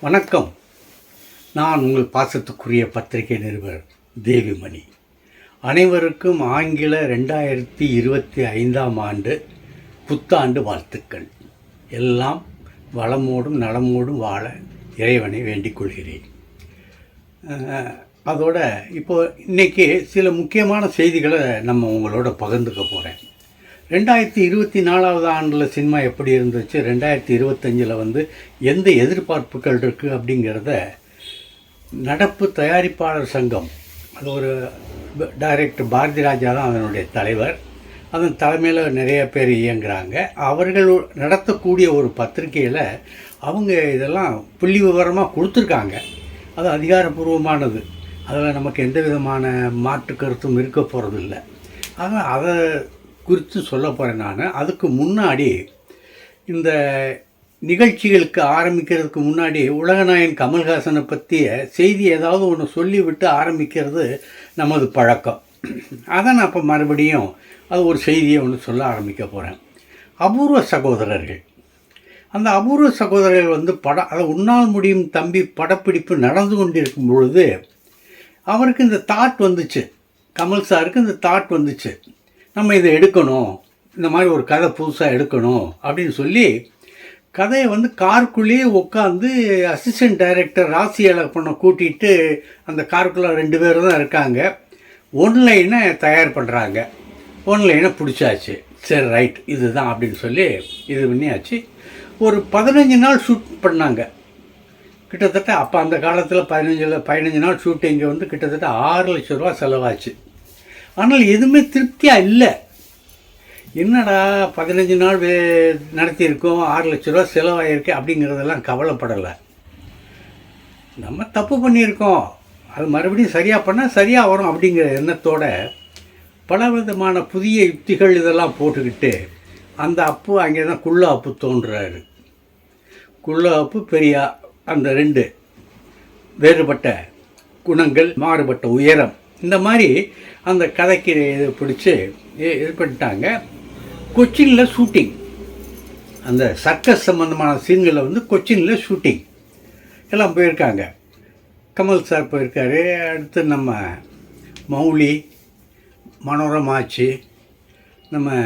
வணக்கம். நான் உங்கள் பாசத்துக்குரிய பத்திரிகை நிருபர் தேவிமணி. அனைவருக்கும் ஆங்கில 2025ஆம் ஆண்டு புத்தாண்டு வாழ்த்துக்கள். எல்லாம் வளமோடும் நலமோடும் வாழ இறைவனை வேண்டிக் கொள்கிறேன். அதோட இப்போது இன்றைக்கி சில முக்கியமான செய்திகளை நம்ம உங்களோட பகிர்ந்துக்க போகிறேன். 2024ஆவது ஆண்டில் சினிமா எப்படி இருந்துச்சு, 2025 எந்த எதிர்பார்ப்புகள் இருக்குது அப்படிங்கிறத நடப்பு தயாரிப்பாளர் சங்கம், அது ஒரு டைரக்டர் பாரதி ராஜா தான் அதனுடைய தலைவர், அதன் தலைமையில் நிறைய பேர் இயங்குகிறாங்க. அவர்கள் நடத்தக்கூடிய ஒரு பத்திரிகையில் அவங்க இதெல்லாம் புள்ளி விவரமாக கொடுத்துருக்காங்க. அது அதிகாரப்பூர்வமானது, அதில் நமக்கு எந்த விதமான மாற்று கருத்தும் இருக்க போகிறதில்லை. ஆனால் அதை குறித்து சொல்ல போகிறேன் நான். அதுக்கு முன்னாடி இந்த நிகழ்ச்சிகளுக்கு ஆரம்பிக்கிறதுக்கு முன்னாடி உலகநாயகன் கமல்ஹாசனை பற்றிய செய்தி ஏதாவது ஒன்று சொல்லிவிட்டு ஆரம்பிக்கிறது நமது பழக்கம். அதை நான் இப்போ மறுபடியும் அது ஒரு செய்தியை ஒன்று சொல்ல ஆரம்பிக்க போகிறேன். அபூர்வ சகோதரர்கள், அந்த அபூர்வ சகோதரர்கள் அதை உன்னால் முடியும் தம்பி படப்பிடிப்பு நடந்து கொண்டிருக்கும் பொழுது அவருக்கு இந்த தாட் வந்துச்சு, கமல் சாருக்கு இந்த தாட் வந்துச்சு, நம்ம இதை எடுக்கணும், இந்த மாதிரி ஒரு கதை புதுசாக எடுக்கணும் அப்படின்னு சொல்லி கதையை காருக்குள்ளேயே உட்காந்து அசிஸ்டன்ட் டைரக்டர் ராசி பண்ண கூட்டிகிட்டு அந்த காருக்குள்ளே 2 பேர் தான் இருக்காங்க. ஒன்லைனை தயார் பண்ணுறாங்க. ஒன்லைனை பிடிச்சாச்சு, சரி ரைட் இதுதான் அப்படின்னு சொல்லி இது பண்ணியாச்சு. ஒரு 15 நாள் ஷூட் பண்ணாங்க. கிட்டத்தட்ட அப்போ அந்த காலத்தில் 15 நாள் ஷூட்டிங்கு கிட்டத்தட்ட 6 லட்ச ரூபா செலவாச்சு. ஆனால் எதுவுமே திருப்தியாக இல்லை. என்னடா 15 நாள் நடத்தியிருக்கோம், 6 லட்ச ரூபா செலவாயிருக்கு அப்படிங்கிறதெல்லாம் கவலைப்படலை. நம்ம தப்பு பண்ணியிருக்கோம், அது மறுபடியும் சரியாக பண்ணால் சரியாக வரும் அப்படிங்கிற எண்ணத்தோட பல விதமான புதிய யுக்திகள் இதெல்லாம் போட்டுக்கிட்டு அந்த அப்பு அங்கே தான் குள்ள அப்பு தோன்றுறாரு. குள்ள அப்பு பெரியா, அந்த 2 வேறுபட்ட குணங்கள், மாறுபட்ட உயரம், இந்த மாதிரி அந்த கதைக்கு இது பிடிச்சி இது பண்ணிட்டாங்க. கொச்சினில் ஷூட்டிங், அந்த சர்க்கஸ் சம்மந்தமான சீன்களில் கொச்சினில் ஷூட்டிங் எல்லாம் போயிருக்காங்க. கமல் சார் போயிருக்காரு, அடுத்து நம்ம மௌலி, மனோரமாச்சி, நம்ம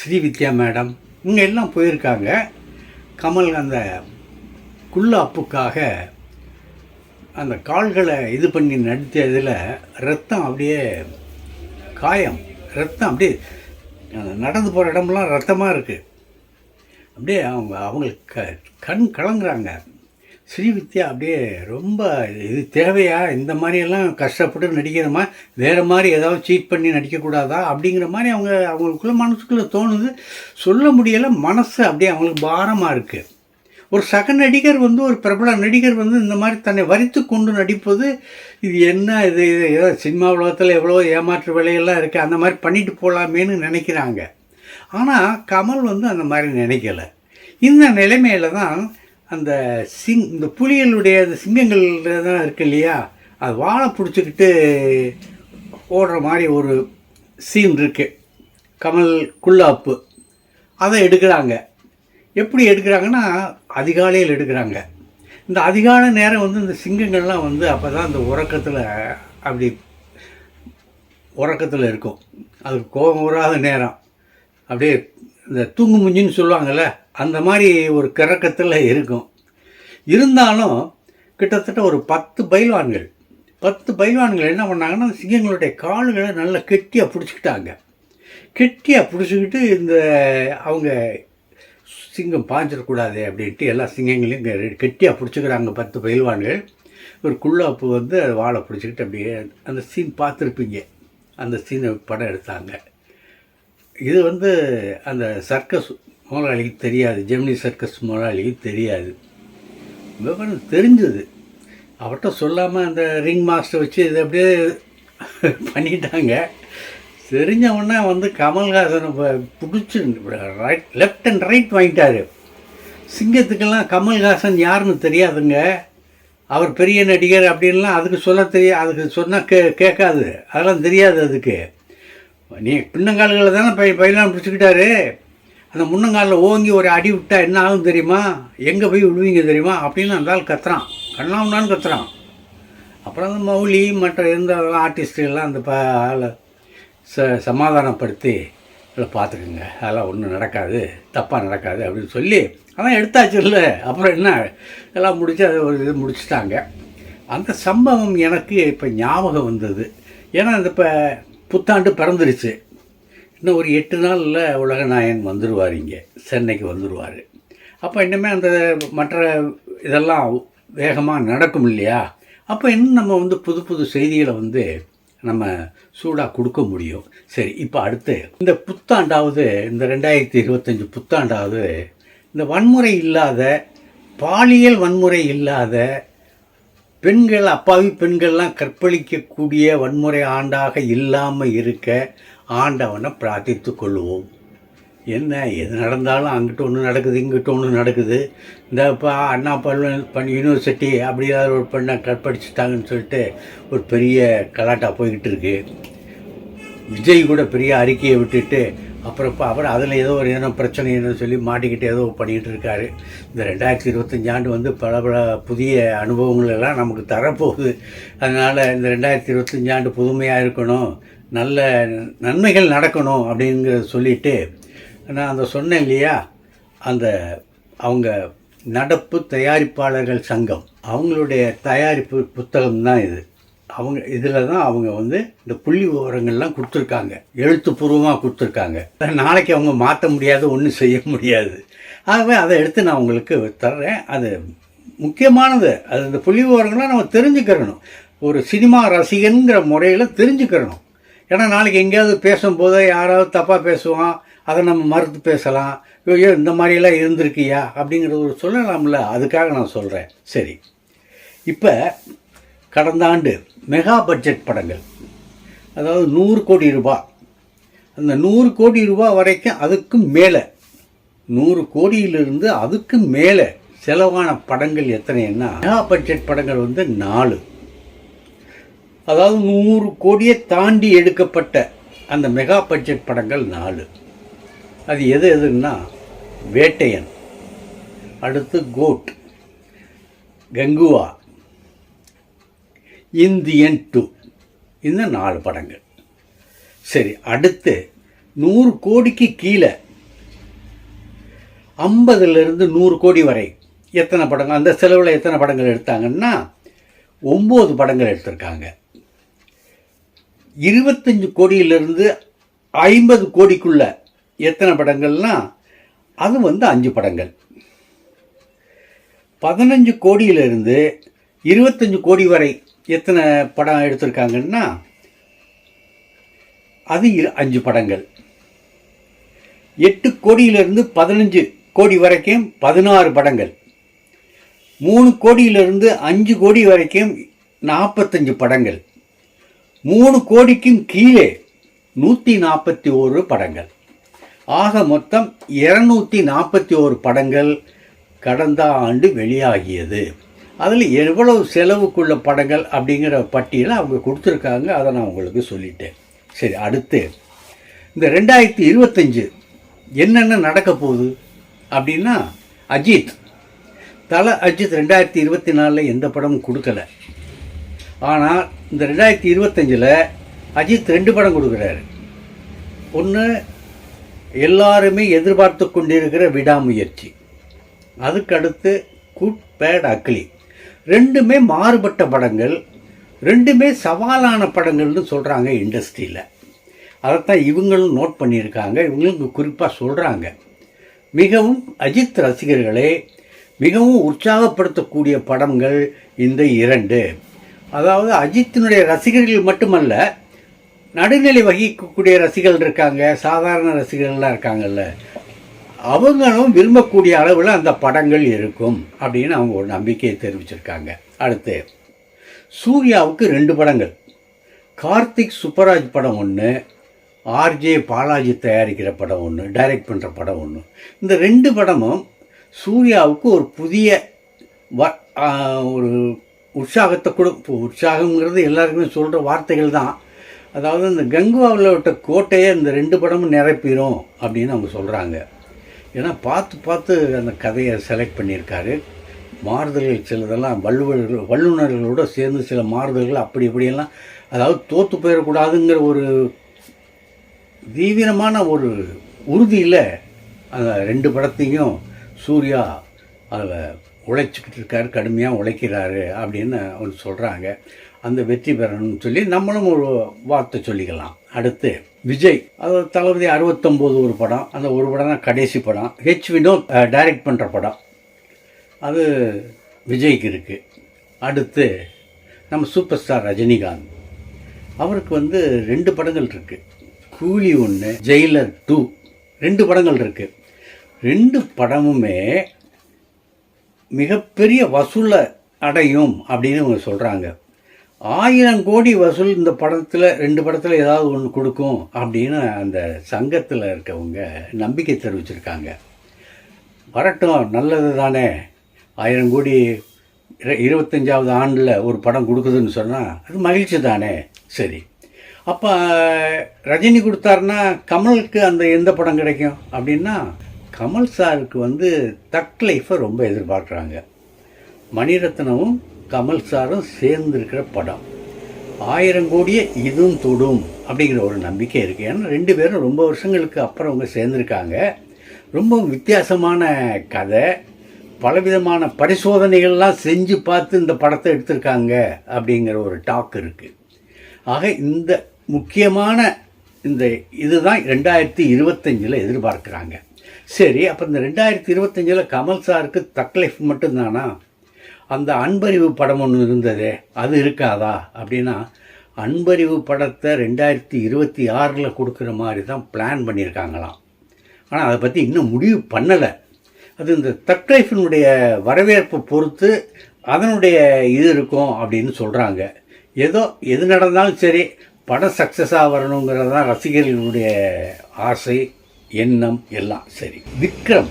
ஸ்ரீவித்யா மேடம், இங்கே எல்லாம் போயிருக்காங்க. கமல் அந்த குள்ள அப்புக்காக அந்த கால்களை இது பண்ணி நடித்ததில் ரத்தம் அப்படியே காயம், ரத்தம் அப்படியே நடந்து போகிற இடமெல்லாம் ரத்தமாக இருக்குது. அப்படியே அவங்களுக்கு கண் கலங்குறாங்க. ஸ்ரீவித்யா அப்படியே ரொம்ப இது தேவையா, இந்த மாதிரியெல்லாம் கஷ்டப்பட்டு நடிக்கிறோமா, வேறு மாதிரி ஏதாவது சீட் பண்ணி நடிக்கக்கூடாதா அப்படிங்கிற மாதிரி அவங்களுக்குள்ள மனசுக்குள்ளே தோணுது. சொல்ல முடியலை, மனசு அப்படியே அவங்களுக்கு பாரமாக இருக்குது. ஒரு சக நடிகர் ஒரு பிரபல நடிகர் இந்த மாதிரி தன்னை வரித்து கொண்டு நடிப்பது, இது என்ன, இது ஏதோ சினிமா உலகத்தில் எவ்வளோ ஏமாற்று வேலையெல்லாம் இருக்குது, அந்த மாதிரி பண்ணிட்டு போகலாமேன்னு நினைக்கிறாங்க. ஆனால் கமல் அந்த மாதிரி நினைக்கலை. இந்த நிலைமையில் தான் அந்த இந்த புலிகளுடைய அந்த சிங்கங்கள் தான் இருக்கு இல்லையா, அது வாழை பிடிச்சிக்கிட்டு ஓடுற மாதிரி ஒரு சீன் இருக்குது. கமல் குல்லாப்பு அதை எடுக்கிறாங்க. எப்படி எடுக்கிறாங்கன்னா அதிகாலையில் எடுக்கிறாங்க. இந்த அதிகாலை நேரம் இந்த சிங்கங்கள்லாம் அப்போ தான் அந்த உறக்கத்தில் இருக்கும். அதுக்கு கோபம் வராத நேரம், அப்படியே இந்த தூங்கு முஞ்சின்னு சொல்லுவாங்கள்ல, அந்த மாதிரி ஒரு கிறக்கத்தில் இருக்கும். இருந்தாலும் கிட்டத்தட்ட ஒரு 10 பைல்வான்கள் என்ன பண்ணாங்கன்னா, அந்த சிங்கங்களுடைய கால்களை நல்லா கெட்டியாக பிடிச்சிக்கிட்டாங்க. கெட்டியாக பிடிச்சிக்கிட்டு இந்த அவங்க சிங்கம் பாஞ்சிடக்கூடாது அப்படின்ட்டு எல்லா சிங்கங்களையும் கெட்டியாக பிடிச்சிக்கிறாங்க 10 பயில்வான்கள். ஒரு குள்ளாப்பு அது வாழை பிடிச்சிக்கிட்டு அப்படியே அந்த சீன் பார்த்துருப்பீங்க. அந்த சீனை படம் எடுத்தாங்க. இது அந்த சர்க்கஸ் முதலாளிக்கு தெரியாது, ஜெமினி சர்க்கஸ் முதலாளிக்கு தெரியாது. விவரம் தெரிஞ்சது, அவர்கிட்ட சொல்லாமல் அந்த ரிங் மாஸ்டர் வச்சு இதை அப்படியே பண்ணிட்டாங்க. தெரிஞ்சவொன்னே கமல்ஹாசனை பிடிச்சி லெஃப்ட் அண்ட் ரைட் வாங்கிட்டார். சிங்கத்துக்கெல்லாம் கமல்ஹாசன் யாருன்னு தெரியாதுங்க, அவர் பெரிய நடிகர் அப்படின்லாம் அதுக்கு சொல்ல தெரியாது, அதுக்கு சொன்னால் கேட்காது, அதெல்லாம் தெரியாது அதுக்கு. நீ பின்னங்கால்களில் தானே பையெல்லாம் பிடிச்சிக்கிட்டாரு, அந்த முன்னங்காலில் ஓங்கி ஒரு அடி விட்டால் என்ன ஆகும் தெரியுமா, எங்கே போய் விழுவீங்க தெரியுமா அப்படின்னு அந்த ஆள் கத்துறான், கண்ணாவுன்னான்னு கத்துறான். அப்புறம் அந்த மௌலி மற்ற எந்த ஆர்டிஸ்ட்டுகள்லாம் அந்த ஆளை சமாதானப்படுத்தி இல்லை பார்த்துக்குங்க, அதெல்லாம் ஒன்றும் நடக்காது, தப்பாக நடக்காது அப்படின்னு சொல்லி அதான் எடுத்தாச்சு இல்லை. அப்புறம் என்ன எல்லாம் முடித்து அதை ஒரு இது முடிச்சுட்டாங்க. அந்த சம்பவம் எனக்கு இப்போ ஞாபகம் வந்தது. ஏன்னா இந்த இப்போ புத்தாண்டு பிறந்துருச்சு, இன்னும் ஒரு 8 நாளில் உலகநாயகன் வந்துடுவார், இங்கே சென்னைக்கு வந்துடுவார். அப்போ இன்னுமே அந்த மற்ற இதெல்லாம் வேகமாக நடக்கும் இல்லையா, அப்போ இன்னும் நம்ம வந்து புது புது செய்திகளை வந்து நம்ம சூடாக கொடுக்க முடியும். சரி, இப்போ அடுத்து இந்த புத்தாண்டாவது, இந்த 2025 புத்தாண்டாவது இந்த வன்முறை இல்லாத, பாலியல் வன்முறை இல்லாத, பெண்கள் அப்பாவி பெண்கள்லாம் கற்பழிக்கக்கூடிய வன்முறை ஆண்டாக இல்லாமல் இருக்க ஆண்டவனை பிரார்த்தித்து கொள்வோம். என்ன எது நடந்தாலும் அங்கிட்ட ஒன்று நடக்குது, இங்கிட்ட ஒன்று நடக்குது. இந்த இப்போ அண்ணா யூனிவர்சிட்டி அப்படி ஏதாவது ஒரு பெண்ணை கற்பழிச்சிட்டாங்கன்னு சொல்லிட்டு ஒரு பெரிய கலாட்டா போய்கிட்டு இருக்கு. விஜய் கூட பெரிய அறிக்கையை விட்டுட்டு அப்புறம் அதில் ஏதோ ஒரு பிரச்சனைன்னு சொல்லி மாட்டிக்கிட்டு ஏதோ பண்ணிக்கிட்டு இருக்காரு. இந்த 2025 ஆண்டு வந்து பல புதிய அனுபவங்கள் எல்லாம் நமக்கு தரப்போகுது. அதனால் இந்த 2025 ஆண்டு புதுமையாக இருக்கணும், நல்ல நன்மைகள் நடக்கணும் அப்படிங்கிறத சொல்லிவிட்டு நான் அந்த சொன்னேன் இல்லையா, அந்த அவங்க நடப்பு தயாரிப்பாளர்கள் சங்கம் அவங்களுடைய தயாரிப்பு புத்தகம் தான் இது. அவங்க இதில் தான் அவங்க வந்து இந்த புள்ளி விவரங்கள்லாம் கொடுத்துருக்காங்க, எழுத்துப்பூர்வமாக கொடுத்துருக்காங்க. நாளைக்கு அவங்க மாற்ற முடியாது, ஒன்றும் செய்ய முடியாது. ஆகவே அதை எடுத்து நான் உங்களுக்கு தர்றேன். அது முக்கியமானது. அது இந்த புள்ளி விவரங்கள்லாம் நம்ம தெரிஞ்சுக்கிறணும், ஒரு சினிமா ரசிகனுங்கிற முறையில் தெரிஞ்சுக்கிறணும். ஏன்னா நாளைக்கு எங்கேயாவது பேசும்போது யாராவது தப்பாக பேசுவான், அதை நம்ம மறுத்து பேசலாம். ஐயோ இந்த மாதிரியெல்லாம் இருந்திருக்கியா அப்படிங்கிறது ஒரு சொல்லலாம்ல, அதுக்காக நான் சொல்கிறேன். சரி, இப்போ கடந்த ஆண்டு மெகா பட்ஜெட் படங்கள், அதாவது 100 கோடி ரூபாய், அந்த 100 கோடி ரூபாய் வரைக்கும் அதுக்கும் மேலே, 100 கோடியிலிருந்து அதுக்கு மேலே செலவான படங்கள் எத்தனைன்னா, மெகா பட்ஜெட் படங்கள் வந்து 4. அதாவது 100 கோடியை தாண்டி எடுக்கப்பட்ட அந்த மெகா பட்ஜெட் படங்கள் 4. அது எதுன்னா வேட்டையன், அடுத்து கோட், கங்குவா, இந்தியன் 2, இந்த 4 படங்கள். சரி, அடுத்து 100 கோடிக்கு கீழே 50லேருந்து 100 கோடி வரை எத்தனை படங்கள், அந்த செலவில் எத்தனை படங்கள் எடுத்தாங்கன்னா 9 படங்கள் எடுத்திருக்காங்க. 25 கோடியிலிருந்து 50 கோடிக்குள்ள எத்தனை படங்கள்னால் அது வந்து 5 படங்கள். 15 கோடியிலிருந்து 25 கோடி வரை எத்தனை படம் எடுத்திருக்காங்கன்னா அது 5 படங்கள். 8 கோடியிலிருந்து 15 கோடி வரைக்கும் 16 படங்கள். 3 கோடியிலிருந்து 5 கோடி வரைக்கும் 45 படங்கள். 3 கோடிக்கும் கீழே 141 படங்கள். ஆக மொத்தம் 241 படங்கள் கடந்த ஆண்டு வெளியாகியது. அதில் எவ்வளவு செலவுக்குள்ள படங்கள் அப்படிங்கிற பட்டியலை அவங்க கொடுத்துருக்காங்க, அதை நான் உங்களுக்கு சொல்லிட்டேன். சரி, அடுத்து இந்த 2025 என்னென்ன நடக்க போகுது அப்படின்னா, அஜித் 2024 எந்த படமும் கொடுக்கல. ஆனால் இந்த 2025 அஜித் 2 படம் கொடுக்குறாரு. ஒன்று எல்லாருமே எதிர்பார்த்து கொண்டிருக்கிற விடாமுயற்சி, அதுக்கடுத்து குட் பேட் அக்லி. 2மே மாறுபட்ட படங்கள், 2மே சவாலான படங்கள்னு சொல்கிறாங்க இண்டஸ்ட்ரியில். அதைத்தான் இவங்களும் நோட் பண்ணியிருக்காங்க, இவங்களும் குறிப்பாக சொல்கிறாங்க. மிகவும் அஜித் ரசிகர்களே மிகவும் உற்சாகப்படுத்தக்கூடிய படங்கள் இந்த 2. அதாவது அஜித்தினுடைய ரசிகர்கள் மட்டுமல்ல, நடுநிலை வகிக்கக்கூடிய ரசிகர்கள் இருக்காங்க, சாதாரண ரசிகர்கள்லாம் இருக்காங்கல்ல, அவங்களும் விரும்பக்கூடிய அளவில் அந்த படங்கள் இருக்கும் அப்படின்னு அவங்க ஒரு நம்பிக்கையை தெரிவிச்சிருக்காங்க. அடுத்து சூர்யாவுக்கு 2 படங்கள், கார்த்திக் சுப்பராஜ் படம் ஒன்று, ஆர்ஜே பாலாஜி தயாரிக்கிற படம் ஒன்று, டைரக்ட் பண்ணுற படம் ஒன்று. இந்த 2 படமும் சூர்யாவுக்கு ஒரு புதிய ஒரு உற்சாகத்தை உற்சாகங்கிறது எல்லாருக்குமே சொல்கிற வார்த்தைகள் தான். அதாவது இந்த கங்குவாவில் விட்ட கோட்டையை இந்த 2 படமும் நிரப்பிடும் அப்படின்னு அவங்க சொல்கிறாங்க. ஏன்னா பார்த்து பார்த்து அந்த கதையை செலக்ட் பண்ணியிருக்காரு. மாறுதல்கள் சிலதெல்லாம் வல்லுநர்களோடு சேர்ந்து சில மாறுதல்கள் அப்படி இப்படியெல்லாம், அதாவது தோற்று போயிடக்கூடாதுங்கிற ஒரு தீவிரமான ஒரு உறுதியில் அந்த 2 படத்தையும் சூர்யா அதில் உழைச்சிக்கிட்டு இருக்கார், கடுமையாக உழைக்கிறாரு அப்படின்னு அவர் சொல்கிறாங்க. அந்த வெற்றி பெறணும்னு சொல்லி நம்மளும் ஒரு வார்த்தை சொல்லிக்கலாம். அடுத்து விஜய், அது தளபதி 69 ஒரு படம், அந்த ஒரு படம் தான் கடைசி படம். வினோத் டைரக்ட் பண்ணுற படம், அது விஜய்க்கு இருக்குது. அடுத்து நம்ம சூப்பர் ஸ்டார் ரஜினிகாந்த், அவருக்கு 2 படங்கள் இருக்குது. கூலி 1, ஜெயிலர் 2, 2 படங்கள் இருக்குது. 2 படமுமே மிகப்பெரிய வசூலை அடையும் அப்படின்னு அவங்க சொல்கிறாங்க. 1000 கோடி வசூல் இந்த படத்தில், 2 படத்தில் ஏதாவது ஒன்று கொடுக்கும் அப்படின்னு அந்த சங்கத்தில் இருக்கவங்க நம்பிக்கை தெரிவிச்சிருக்காங்க. வரட்டும், நல்லது தானே. 1000 கோடி 25வது ஆண்டில் ஒரு படம் கொடுக்குதுன்னு சொன்னால் அது மகிழ்ச்சி தானே. சரி, அப்போ ரஜினி கொடுத்தாருன்னா கமலுக்கு அந்த எந்த படம் கிடைக்கும் அப்படின்னா, கமல் சாருக்கு தக் லைஃப்பை ரொம்ப எதிர்பார்க்குறாங்க. மணிரத்னமும் கமல் சாரும் சேர்ந்துருக்கிற படம் 1000 கோடியை இதுவும் தொடும் அப்படிங்கிற ஒரு நம்பிக்கை இருக்குது. ஏன்னா 2 பேரும் ரொம்ப வருஷங்களுக்கு அப்புறம் அவங்க சேர்ந்துருக்காங்க. ரொம்ப வித்தியாசமான கதை, பலவிதமான பரிசோதனைகள்லாம் செஞ்சு பார்த்து இந்த படத்தை எடுத்திருக்காங்க அப்படிங்கிற ஒரு டாக் இருக்குது. ஆக இந்த முக்கியமான இதுதான் 2025 எதிர்பார்க்குறாங்க. சரி, அப்போ இந்த 2025 கமல் சாருக்கு தக் லைஃப் மட்டும்தானா? அந்த அன்பறிவு படம் ஒன்று இருந்ததே, அது இருக்காதா அப்படின்னா, அன்பறிவு படத்தை 2026 கொடுக்குற மாதிரி தான் பிளான் பண்ணியிருக்காங்களாம். ஆனால் அதை பற்றி இன்னும் முடிவு பண்ணலை. அது இந்த தக் லைஃபினுடைய வரவேற்பை பொறுத்து அதனுடைய இது இருக்கும் அப்படின்னு சொல்கிறாங்க. எது நடந்தாலும் சரி, படம் சக்ஸஸாக வரணுங்கிறது தான் ரசிகர்களுடைய ஆசை, எண்ணம் எல்லாம். சரி, விக்ரம்,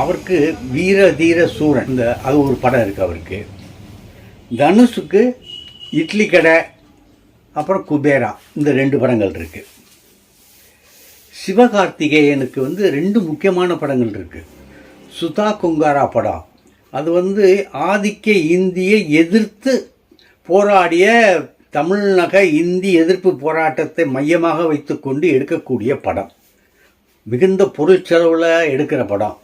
அவருக்கு வீர தீர சூரன், அது ஒரு படம் இருக்குது அவருக்கு. தனுஷுக்கு இட்லி கடை, அப்புறம் குபேரா, இந்த 2 படங்கள் இருக்குது. சிவகார்த்திகேயனுக்கு 2 முக்கியமான படங்கள் இருக்குது. சுதா கொங்காரா படம், அது ஆதிக்க இந்தியை எதிர்த்து போராடிய தமிழ்நக இந்தி எதிர்ப்பு போராட்டத்தை மையமாக வைத்துக்கொண்டு எடுக்கக்கூடிய படம். மிகுந்த பொருட்செலவில் எடுக்கிற படம்.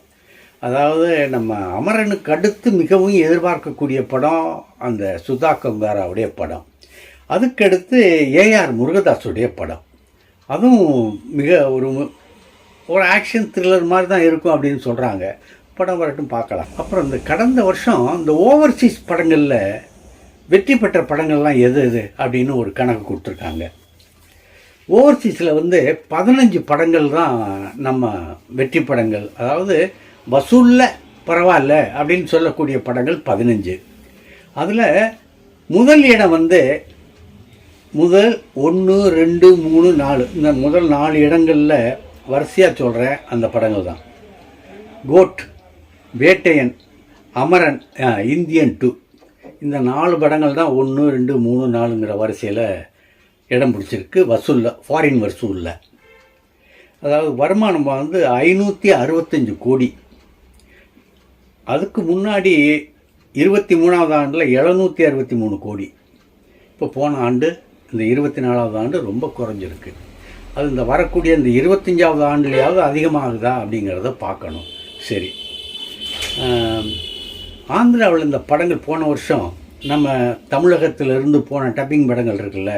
அதாவது நம்ம அமரனுக்கு அடுத்து மிகவும் எதிர்பார்க்கக்கூடிய படம் அந்த சுதா கொங்காராவுடைய படம். அதுக்கடுத்து ஏஆர் முருகதாஸுடைய படம். அதுவும் மிக ஒரு ஆக்ஷன் த்ரில்லர் மாதிரி தான் இருக்கும் அப்படின்னு சொல்கிறாங்க. படம் வரட்டும், பார்க்கலாம். அப்புறம் இந்த கடந்த வருஷம் இந்த ஓவர்சீஸ் படங்களில் வெற்றி பெற்ற படங்கள்லாம் எது அப்படின்னு ஒரு கணக்கு கொடுத்துருக்காங்க. ஓவர்சீஸில் 15 படங்கள் தான் நம்ம வெற்றி படங்கள், அதாவது வசூலில் பரவாயில்ல அப்படின்னு சொல்லக்கூடிய படங்கள் 15. அதில் முதல் இடம் முதல் 1, 2, 3, 4 இந்த முதல் 4 இடங்களில் வரிசையாக சொல்கிறேன் அந்த படங்கள் தான். கோட், வேட்டையன், அமரன், இந்தியன் 2, இந்த 4 படங்கள் தான் 1, 2, 3, 4ங்கிற வரிசையில் இடம் பிடிச்சிருக்கு வசூலில், ஃபாரின் வசூலில். அதாவது வருமானம் 565 கோடி. அதுக்கு முன்னாடி 23வது ஆண்டில் 763 கோடி. இப்போ போன ஆண்டு இந்த 24வது ஆண்டு ரொம்ப குறைஞ்சிருக்கு. அது இந்த வரக்கூடிய இந்த 25வது ஆண்டுலையாவது அதிகமாகுதா அப்படிங்கிறத பார்க்கணும். சரி, ஆந்திராவில் இந்த படங்கள் போன வருஷம் நம்ம தமிழகத்திலிருந்து போன டப்பிங் படங்கள் இருக்குல்ல,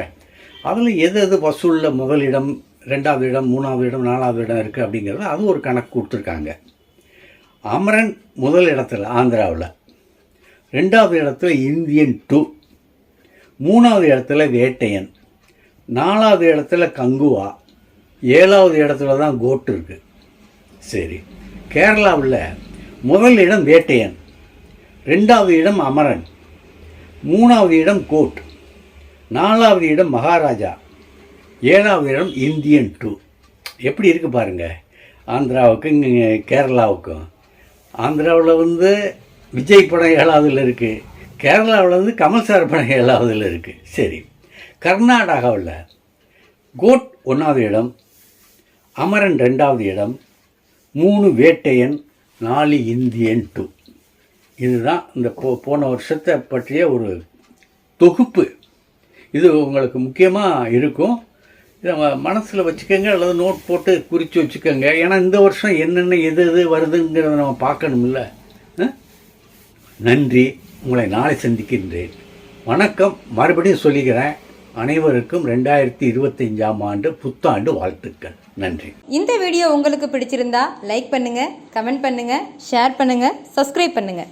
அதில் எது வசூலில் முதலிடம், 2வது இடம், 3வது இடம், 4வது இடம் இருக்குது அப்படிங்கிறது அது ஒரு கணக்கு கொடுத்துருக்காங்க. அமரன் முதல் இடத்துல ஆந்திராவில், 2வது இடத்துல இந்தியன் 2, 3வது இடத்துல வேட்டையன், 4வது இடத்துல கங்குவா, 7வது இடத்துல தான் கோட்டு இருக்குது. சரி, கேரளாவில் முதல் இடம் வேட்டையன், 2வது இடம் அமரன், 3வது இடம் கோட், 4வது இடம் மகாராஜா, 7வது இடம் இந்தியன் 2. எப்படி இருக்குது பாருங்கள் ஆந்திராவுக்கும் கேரளாவுக்கும். ஆந்திராவில் விஜய் படம் 7வதுல இருக்குது, கேரளாவில் கமல் சார் படம் 7வதுல இருக்குது. சரி, கர்நாடகாவில் கோட் 1வது இடம், அமரன் 2வது இடம், 3 வேட்டையன் 4 இந்தியன் 2. இதுதான் இந்த போன வருஷத்தை பற்றிய ஒரு தொகுப்பு. இது உங்களுக்கு முக்கியமாக இருக்கும். இதை மனசில் வச்சுக்கோங்க, அல்லது நோட் போட்டு குறித்து வச்சுக்கோங்க. ஏன்னா இந்த வருஷம் என்னென்ன எது வருதுங்கிறத நம்ம பார்க்கணும்ல. நன்றி. உங்களை நாளை சந்திக்கின்றேன். வணக்கம். மறுபடியும் சொல்லிக்கிறேன், அனைவருக்கும் 2025ஆம் ஆண்டு புத்தாண்டு வாழ்த்துக்கள். நன்றி. இந்த வீடியோ உங்களுக்கு பிடிச்சிருந்தா லைக் பண்ணுங்கள், கமெண்ட் பண்ணுங்கள், ஷேர் பண்ணுங்கள், சப்ஸ்கிரைப் பண்ணுங்கள்.